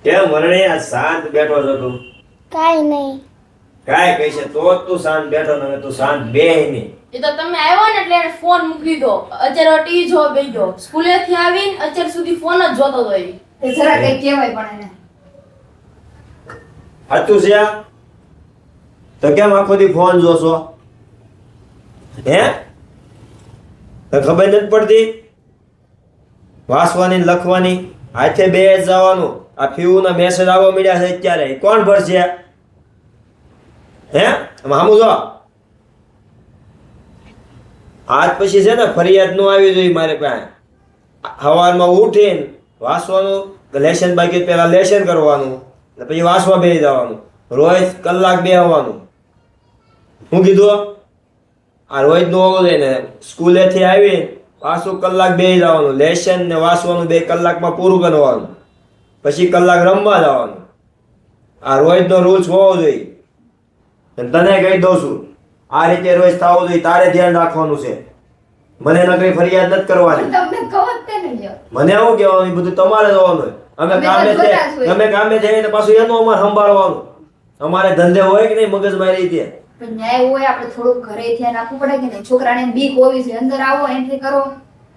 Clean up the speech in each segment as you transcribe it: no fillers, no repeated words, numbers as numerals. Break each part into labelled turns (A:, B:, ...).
A: કેમ વરણે આ શાંત બેઠો છો તું?
B: કાઈ નહીં.
A: કાંઈ કહી છે તો જ તું શાંત બેઠો ને હવે તું શાંત બેહી નહીં.
C: એ તો તમે આવ્યો ને એટલે એને ફોન મૂકી દીધો. અત્યારે ટીવી જોવા બેસી ગયો. સ્કૂલેથી આવીને અત્યાર સુધી ફોન જ જોતો હતો એ.
D: એ જરા કઈ કહેવાય પણ એને.
A: સાચું છે આ? તો કેમ આખો દી ફોન જોશો? હે? તો ખબર નથી પડતી? વાંચવાની ને લખવાની હાથે બે જવાનું. આ ફીવુના મેસેજ આવવા મળ્યા છે અત્યારે. ઈ કોણ ભરશે? હે? આમાં સામું જો. આજ પછી છે ને ફરિયાદ નો આવી જોઈએ મારે પાસે. સવારમાં ઉઠીને વાંચવાનું, લેશન બાકી પહેલા લેશન કરવાનું, ને પછી વાંચવા બેસી જવાનું. રોજ કલાક બેસવાનું. હું કીધું આ રોજ નો હોવું જોઈએ ને. સ્કૂલેથી આવી પાછું કલાક બેસી જવાનું, લેશન ને વાંચવાનું 2 કલાકમાં પૂરું કરવાનું, પછી કલાક રમવા જવાનું. આ રોજનો રૂલ્સ હોવો જોઈએ. અને તને કહી દઉં છું આ રીતે રોજ થવું જોઈએ. તારે ધ્યાન રાખવાનું છે. મને નકરી ફરિયાદ નથી કરવાની.
D: તમને કહો જ તે નહીં લ્યો.
A: મને શું કહેવાનું? એ બધું તમારે જોવાનું હોય. અમે
D: અમે તો
A: કામે
D: જોતા જ હોય.
A: અમે કામે જઈએ ને પાછું એનું અમારે સંભાળવાનું. અમારે ધંધે હોય કે નહીં મગજમારી રીતે.
D: પણ ન્યાય હોય આપણે થોડુંક ઘરે ધ્યાન આપવું પડે કે નહીં. છોકરાને એમ બીક હોવી છે. અંદર આવો એન્ટ્રી કરો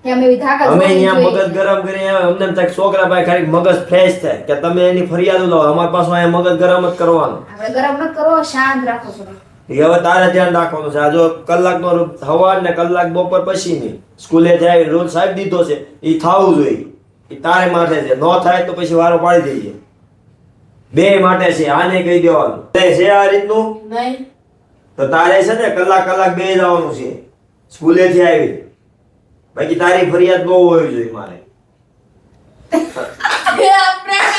D: કે અમે એવી ધાકા
A: અમે
D: જોવી
A: અહીંયા
D: જોઈએ.
A: મગજ ગરમ કરીને આવે અમને એમ થાય કે છોકરા ભાઈ ખાલી મગજ ફ્રેશ થાય કે તમે એની ફરિયાદ લો. અમારી પાસે અહીંયા મગજ ગરમ જ કરવાનું.
D: આપણે ગરમ ન કરો, શાંત રાખો થોડું.
A: એ હવે તારે ધ્યાન રાખવાનું છે. આ જો કલાકનો સવાર ને કલાક બપોર પછીની સ્કૂલેથી આવી રોજ સાહેબ દીધો છે એ થવું જોઈએ. એ તારે માટે છે. ન થાય તો પછી વારો પાડી દઈએ. બે માટે છે. આને કહી દેવાનું છે આ રીતનું.
C: નહીં.
A: તો તારે છે ને કલાક બે જવાનું છે સ્કૂલેથી આવી. બાકી તારી ફરિયાદ બહુ હોવી જોઈએ મારે.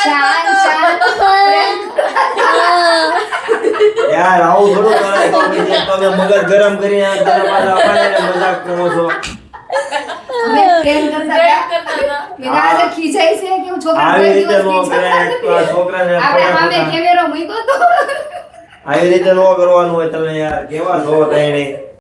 D: શાંત શાંત
A: યાર આવું થોડું કરાય. તમે મગજ ગરમ કરીને આ તારા પાછા અમારે મજાક કરો છો.
D: અમે પ્રેમ કરતા
C: પ્રેમ
D: હતા.
C: કરતા હતા.
D: કે ના આજે ખીજાય છે કે હું છોકરાને
A: આવી
D: બે
A: રીતે
D: દિવસ
A: નો કરાય.
D: ખીજાતા
A: આ છોકરાને
D: આપણે સામે
A: ફટાફટ
D: કેમેરો મૂક્યો તો
A: આવી રીતે નો કરવાનું હોય. તમે યાર કેવા છો તઈને.